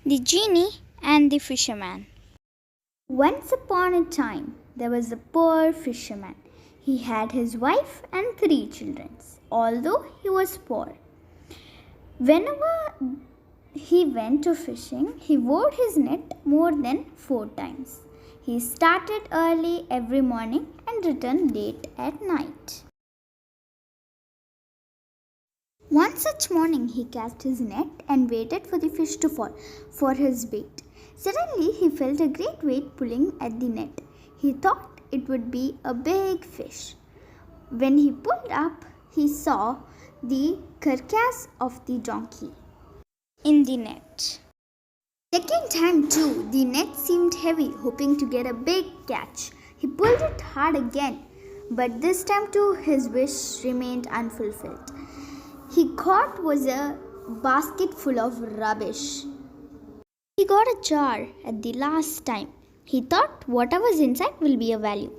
The Genie and the Fisherman. Once upon a time, there was a poor fisherman. He had his wife and 3 children, although he was poor. Whenever he went to fishing, he wore his net more than 4 times. He started early every morning and returned late at night. One such morning, he cast his net and waited for the fish to fall for his bait. Suddenly, he felt a great weight pulling at the net. He thought it would be a big fish. When he pulled up, he saw the carcass of the donkey in the net. Second time too, the net seemed heavy, hoping to get a big catch. He pulled it hard again, but this time too his wish remained unfulfilled. He caught was a basket full of rubbish. He got a jar at the last time. He thought whatever's inside will be of value.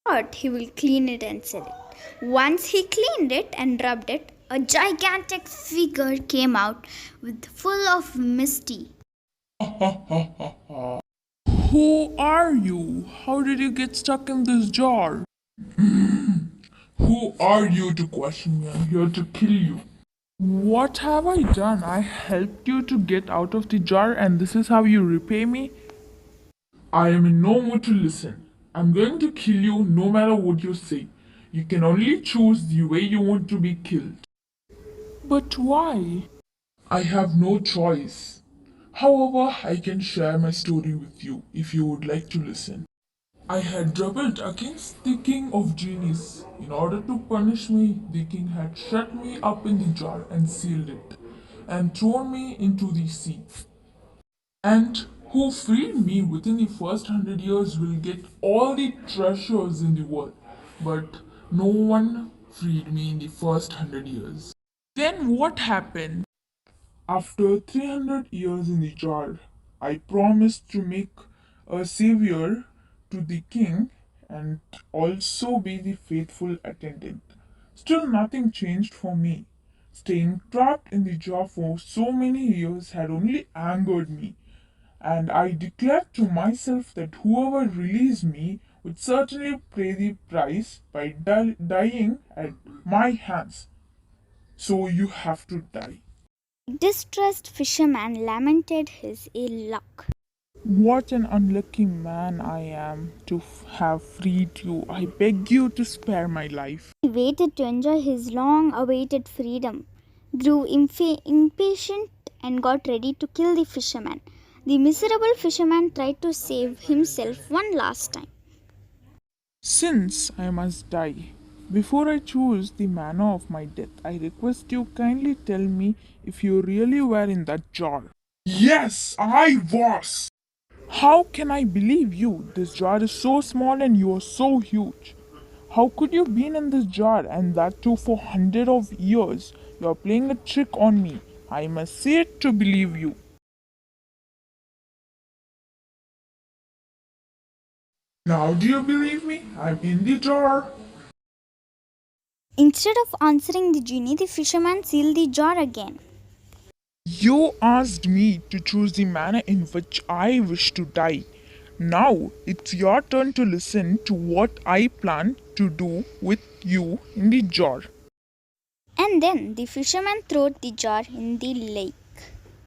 Thought he will clean it and sell it. Once he cleaned it and rubbed it, a gigantic figure came out with full of misty. Who are you? How did you get stuck in this jar? Who are you to question me? I'm here to kill you. What have I done? I helped you to get out of the jar, and this is how you repay me? I am in no mood to listen. I'm going to kill you no matter what you say. You can only choose the way you want to be killed. But why? I have no choice. However, I can share my story with you if you would like to listen. I had rebelled against the king of genies. In order to punish me, the king had shut me up in the jar and sealed it, and thrown me into the sea. And who freed me within the first 100 years will get all the treasures in the world. But no one freed me in the first 100 years. Then what happened? After 300 years in the jar, I promised to make a savior to the king and also be the faithful attendant. Still, nothing changed for me. Staying trapped in the jar for so many years had only angered me, and I declared to myself that whoever released me would certainly pay the price by dying at my hands. So you have to die. The distressed fisherman lamented his ill luck. What an unlucky man I am to have freed you. I beg you to spare my life. He waited to enjoy his long awaited freedom, grew impatient, and got ready to kill the fisherman. The miserable fisherman tried to save himself one last time. Since I must die, before I choose the manner of my death, I request you kindly tell me if you really were in that jar. Yes, I was. How can I believe you? This jar is so small and you are so huge. How could you been in this jar, and that too for hundreds of years? You are playing a trick on me. I must see it to believe you. Now do you believe me? I'm in the jar. Instead of answering the genie, the fisherman sealed the jar again. You asked me to choose the manner in which I wish to die. Now it's your turn to listen to what I plan to do with you in the jar. And then the fisherman threw the jar in the lake.